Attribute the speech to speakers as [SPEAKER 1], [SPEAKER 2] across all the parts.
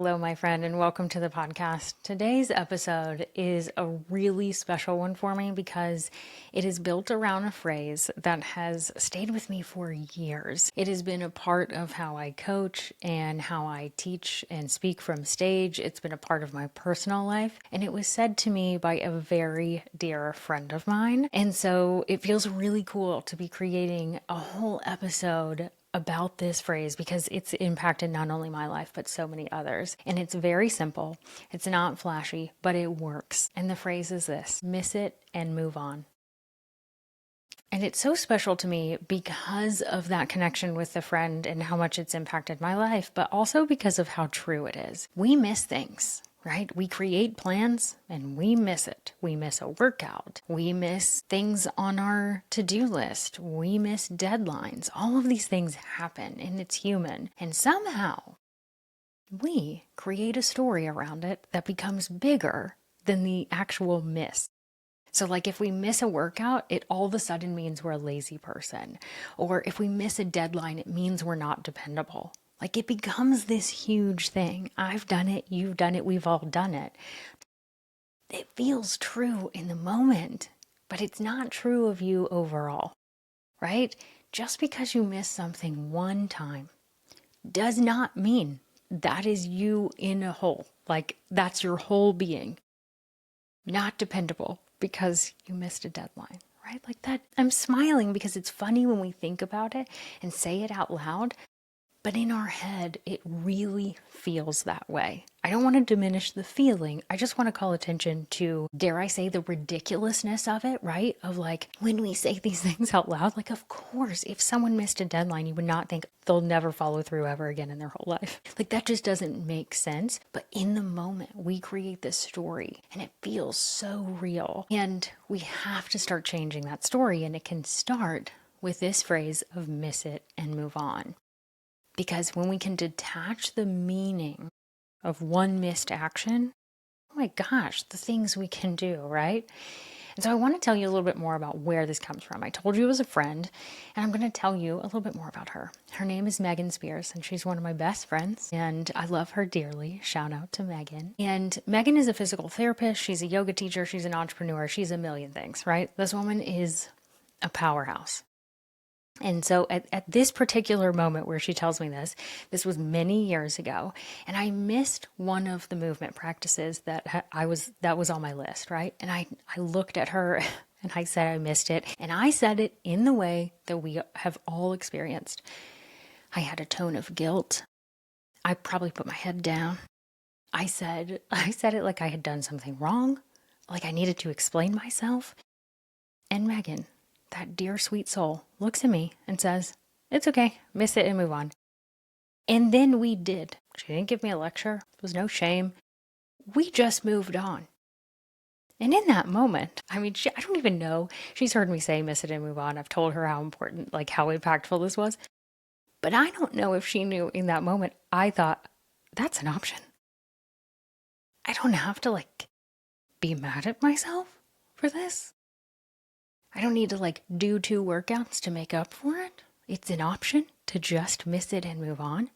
[SPEAKER 1] Hello, my friend, and welcome to the podcast. Today's episode is a really special one for me because it is built around a phrase that has stayed with me for years. It has been a part of how I coach and how I teach and speak from stage. It's been a part of my personal life, and it was said to me by a very dear friend of mine. And so it feels really cool to be creating a whole episode about this phrase because it's impacted not only my life but so many others. And it's very simple. It's not flashy, but it works. And the phrase is this: miss it and move on. And it's so special to me because of that connection with the friend and how much it's impacted my life, but also because of how true it is. We miss things, right? We create plans and we miss it. We miss a workout. We miss things on our to-do list. We miss deadlines. All of these things happen and it's human. And somehow we create a story around it that becomes bigger than the actual miss. So like if we miss a workout, it all of a sudden means we're a lazy person. Or if we miss a deadline, it means we're not dependable. Like it becomes this huge thing. I've done it, you've done it, we've all done it. It feels true in the moment, but it's not true of you overall, right? Just because you miss something one time does not mean that is you in a whole. Like that's your whole being. Not dependable because you missed a deadline, right? Like that. I'm smiling because it's funny when we think about it and say it out loud, but in our head, it really feels that way. I don't want to diminish the feeling. I just want to call attention to, dare I say, the ridiculousness of it, right? Of like, when we say these things out loud, like, of course, if someone missed a deadline, you would not think they'll never follow through ever again in their whole life. Like, that just doesn't make sense. But in the moment, we create this story and it feels so real. And we have to start changing that story. And it can start with this phrase of miss it and move on. Because when we can detach the meaning of one missed action, oh my gosh, the things we can do, right? And so I want to tell you a little bit more about where this comes from. I told you it was a friend, and I'm going to tell you a little bit more about her. Her name is Megan Spears, and she's one of my best friends, and I love her dearly. Shout out to Megan. And Megan is a physical therapist. She's a yoga teacher. She's an entrepreneur. She's a million things, right? This woman is a powerhouse. And so at this particular moment where she tells me this was many years ago, and I missed one of the movement practices that was on my list, right? And I looked at her and I said I missed it, and I said it in the way that we have all experienced. I had a tone of guilt. I probably put my head down. I said it like I had done something wrong, like I needed to explain myself. And Megan, that dear sweet soul, looks at me and says, "It's okay, miss it and move on." And then we did. She didn't give me a lecture. There was no shame. We just moved on. And in that moment, I mean, I don't even know. She's heard me say miss it and move on. I've told her how important, like how impactful this was. But I don't know if she knew in that moment. I thought, that's an option. I don't have to be mad at myself for this. I don't need to do 2 workouts to make up for it. It's an option to just miss it and move on.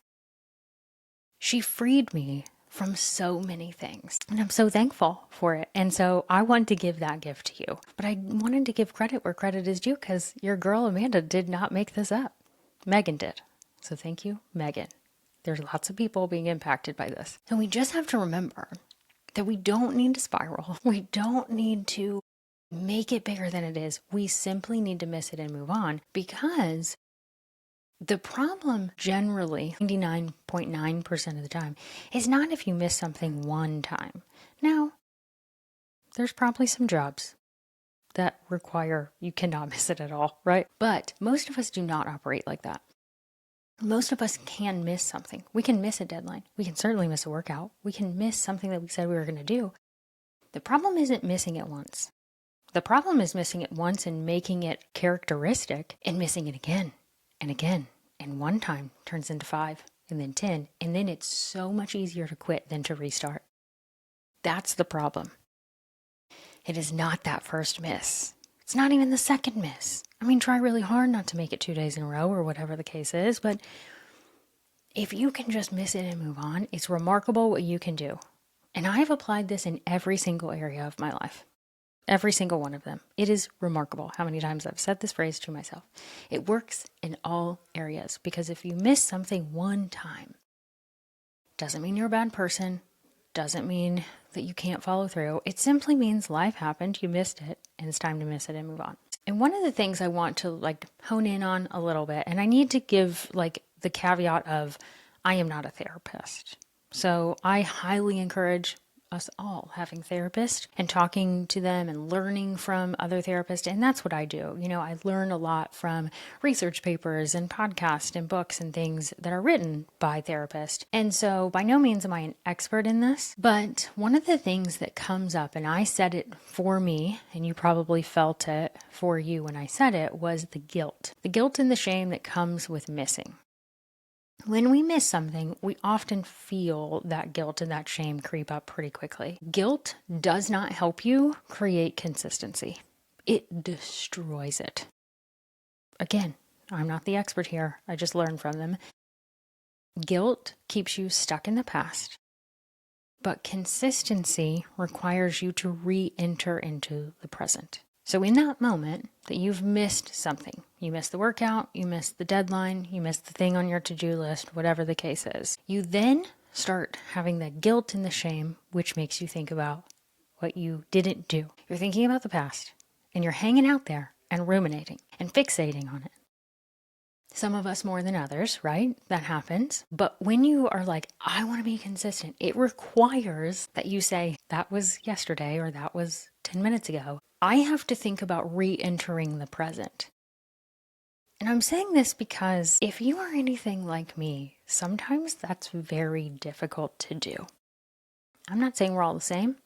[SPEAKER 1] She freed me from so many things, and I'm so thankful for it. And so I want to give that gift to you. But I wanted to give credit where credit is due because your girl Amanda did not make this up. Megan did. So thank you, Megan. There's lots of people being impacted by this. And we just have to remember that we don't need to spiral. We don't need to make it bigger than it is. We simply need to miss it and move on, because the problem generally 99.9% of the time is not if you miss something one time. Now, there's probably some jobs that require you cannot miss it at all, right? But most of us do not operate like that. Most of us can miss something. We can miss a deadline. We can certainly miss a workout. We can miss something that we said we were going to do. The problem isn't missing it once. The problem is missing it once and making it characteristic and missing it again and again. And one time turns into 5 and then 10. And then it's so much easier to quit than to restart. That's the problem. It is not that first miss. It's not even the second miss. I mean, try really hard not to make it 2 days in a row or whatever the case is, but If you can just miss it and move on, it's remarkable what you can do. And I've applied this in every single area of my life. Every single one of them. It is remarkable how many times I've said this phrase to myself. It works in all areas, because if you miss something one time, doesn't mean you're a bad person, doesn't mean that you can't follow through. It simply means life happened, you missed it, and it's time to miss it and move on. And one of the things I want to hone in on a little bit, and I need to give the caveat of, I am not a therapist. So I highly encourage us all having therapists and talking to them and learning from other therapists. And that's what I do. I learn a lot from research papers and podcasts and books and things that are written by therapists. And so by no means am I an expert in this, but one of the things that comes up, and I said it for me, and you probably felt it for you when I said it, was the guilt and the shame that comes with missing. When we miss something, we often feel that guilt and that shame creep up pretty quickly. Guilt does not help you create consistency. It destroys it. Again, I'm not the expert here. I just learned from them. Guilt keeps you stuck in the past, but consistency requires you to re-enter into the present. So in that moment that you've missed something, you missed the workout, you missed the deadline, you missed the thing on your to-do list, whatever the case is, you then start having the guilt and the shame, which makes you think about what you didn't do. You're thinking about the past, and you're hanging out there and ruminating and fixating on it. Some of us more than others, right? That happens. But when you are like, I want to be consistent, it requires that you say, that was yesterday or that was 10 minutes ago. I have to think about re-entering the present. And I'm saying this because if you are anything like me, sometimes that's very difficult to do. I'm not saying we're all the same.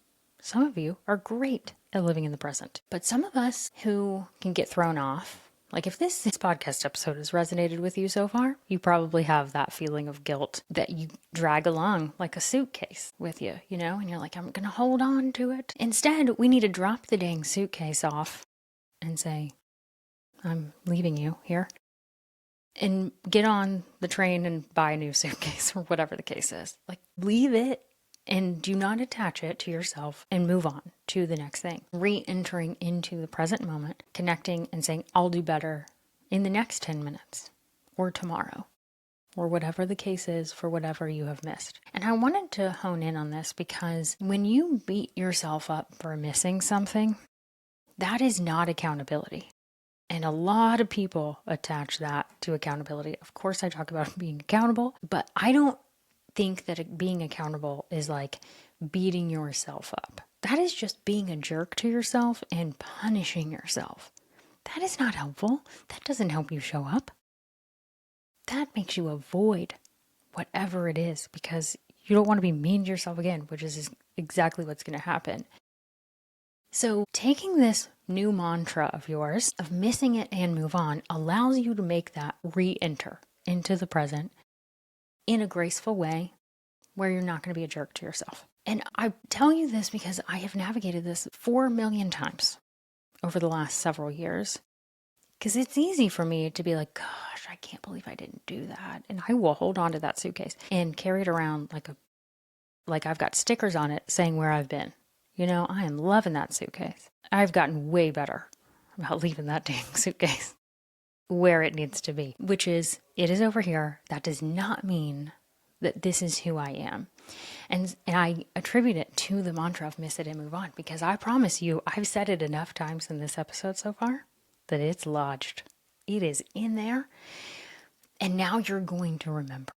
[SPEAKER 1] Some of you are great at living in the present. But some of us who can get thrown off, like if this podcast episode has resonated with you so far, you probably have that feeling of guilt that you drag along like a suitcase with you, and you're like, I'm going to hold on to it. Instead, we need to drop the dang suitcase off and say, I'm leaving you here, and get on the train and buy a new suitcase or whatever the case is. Leave it and do not attach it to yourself and move on to the next thing. Re-entering into the present moment, connecting and saying, I'll do better in the next 10 minutes or tomorrow or whatever the case is for whatever you have missed. And I wanted to hone in on this because when you beat yourself up for missing something, that is not accountability. And a lot of people attach that to accountability. Of course, I talk about being accountable, but I don't think that being accountable is like beating yourself up. That is just being a jerk to yourself and punishing yourself. That is not helpful. That doesn't help you show up. That makes you avoid whatever it is because you don't want to be mean to yourself again, which is exactly what's going to happen. So taking this new mantra of yours of missing it and move on allows you to make that re-enter into the present in a graceful way where you're not going to be a jerk to yourself. And I tell you this because I have navigated this 4 million times over the last several years. Because it's easy for me to be like, gosh, I can't believe I didn't do that. And I will hold on to that suitcase and carry it around like I've got stickers on it saying where I've been. I am loving that suitcase. I've gotten way better about leaving that dang suitcase where it needs to be, which is, it is over here. That does not mean that this is who I am. And I attribute it to the mantra of miss it and move on, because I promise you, I've said it enough times in this episode so far that it's lodged. It is in there. And now you're going to remember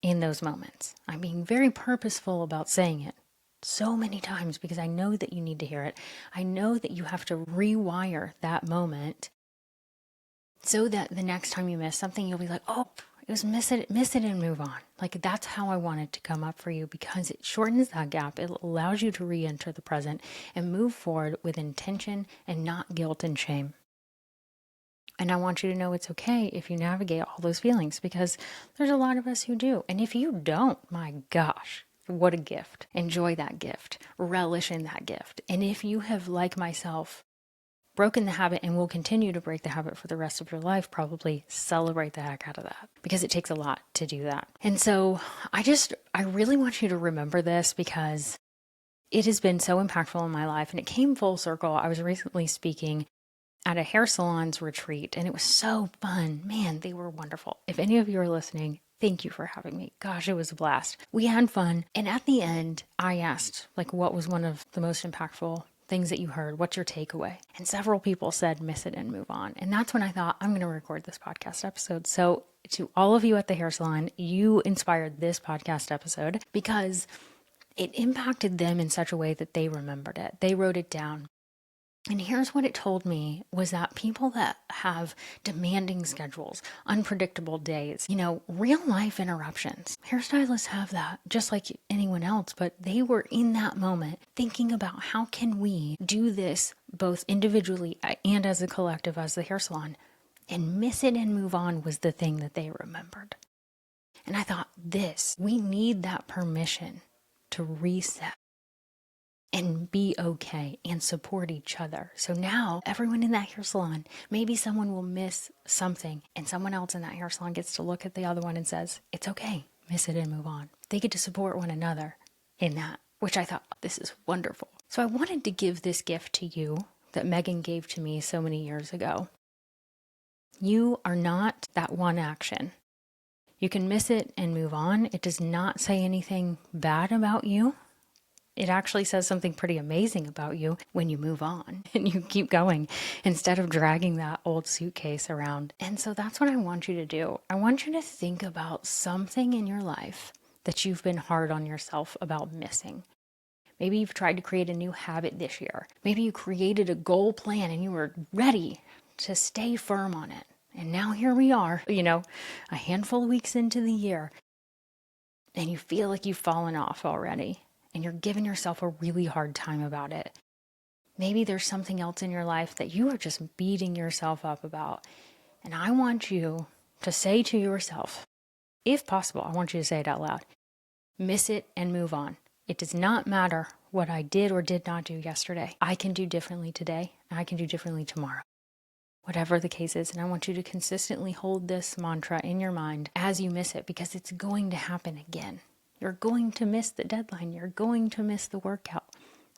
[SPEAKER 1] in those moments. I'm being very purposeful about saying it so many times because I know that you need to hear it. I know that you have to rewire that moment so that the next time you miss something, you'll be like, oh, it was miss it and move on. Like that's how I want it to come up for you because it shortens that gap. It allows you to re-enter the present and move forward with intention and not guilt and shame. And I want you to know it's okay if you navigate all those feelings because there's a lot of us who do. And if you don't, my gosh, what a gift. Enjoy that gift. Relish in that gift. And if you have, like myself, broken the habit and will continue to break the habit for the rest of your life, probably celebrate the heck out of that, because it takes a lot to do that. And so I really want you to remember this, because it has been so impactful in my life, and it came full circle. I was recently speaking at a hair salon's retreat, and it was so fun. Man, they were wonderful. If any of you are listening, thank you for having me. Gosh, it was a blast. We had fun. And at the end, I asked, what was one of the most impactful things that you heard? What's your takeaway? And several people said, miss it and move on. And that's when I thought, I'm going to record this podcast episode. So to all of you at the hair salon, you inspired this podcast episode because it impacted them in such a way that they remembered it. They wrote it down. And here's what it told me, was that people that have demanding schedules, unpredictable days, real life interruptions, hairstylists have that just like anyone else, but they were in that moment thinking about how can we do this both individually and as a collective, as the hair salon, and miss it and move on was the thing that they remembered. And I thought, we need that permission to reset and be okay and support each other. So now everyone in that hair salon, maybe someone will miss something and someone else in that hair salon gets to look at the other one and says, it's okay, miss it and move on. They get to support one another in that, which I thought, this is wonderful. So I wanted to give this gift to you that Megan gave to me so many years ago. You are not that one action. You can miss it and move on. It does not say anything bad about you. It actually says something pretty amazing about you when you move on and you keep going instead of dragging that old suitcase around. And so that's what I want you to do. I want you to think about something in your life that you've been hard on yourself about missing. Maybe you've tried to create a new habit this year. Maybe you created a goal plan and you were ready to stay firm on it. And now here we are, a handful of weeks into the year, and you feel like you've fallen off already. And you're giving yourself a really hard time about it. Maybe there's something else in your life that you are just beating yourself up about. And I want you to say to yourself, if possible, I want you to say it out loud, miss it and move on. It does not matter what I did or did not do yesterday. I can do differently today, and I can do differently tomorrow. Whatever the case is, and I want you to consistently hold this mantra in your mind as you miss it, because it's going to happen again. You're going to miss the deadline. You're going to miss the workout.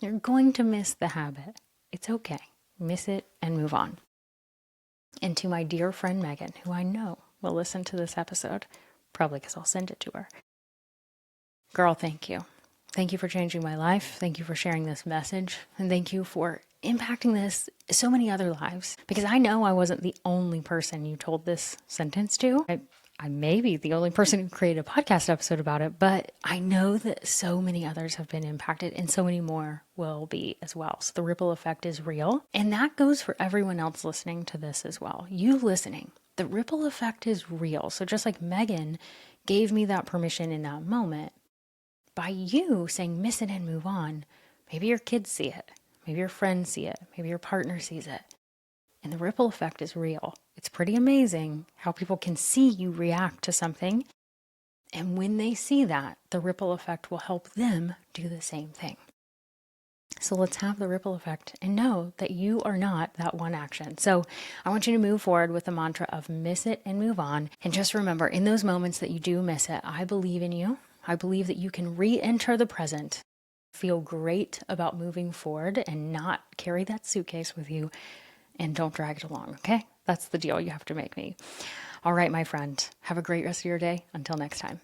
[SPEAKER 1] You're going to miss the habit. It's okay. Miss it and move on. And to my dear friend Megan, who I know will listen to this episode, probably because I'll send it to her. Girl, thank you. Thank you for changing my life. Thank you for sharing this message. And thank you for impacting so many other lives. Because I know I wasn't the only person you told this sentence to. I may be the only person who created a podcast episode about it, but I know that so many others have been impacted and so many more will be as well. So the ripple effect is real. And that goes for everyone else listening to this as well. You listening, the ripple effect is real. So just like Megan gave me that permission in that moment, by you saying miss it and move on, maybe your kids see it, maybe your friends see it, maybe your partner sees it. And the ripple effect is real. It's pretty amazing how people can see you react to something. And when they see that, the ripple effect will help them do the same thing. So let's have the ripple effect and know that you are not that one action. So I want you to move forward with the mantra of miss it and move on. And just remember, in those moments that you do miss it, I believe in you. I believe that you can re-enter the present, feel great about moving forward and not carry that suitcase with you. And don't drag it along, okay? That's the deal you have to make me. All right, my friend. Have a great rest of your day. Until next time.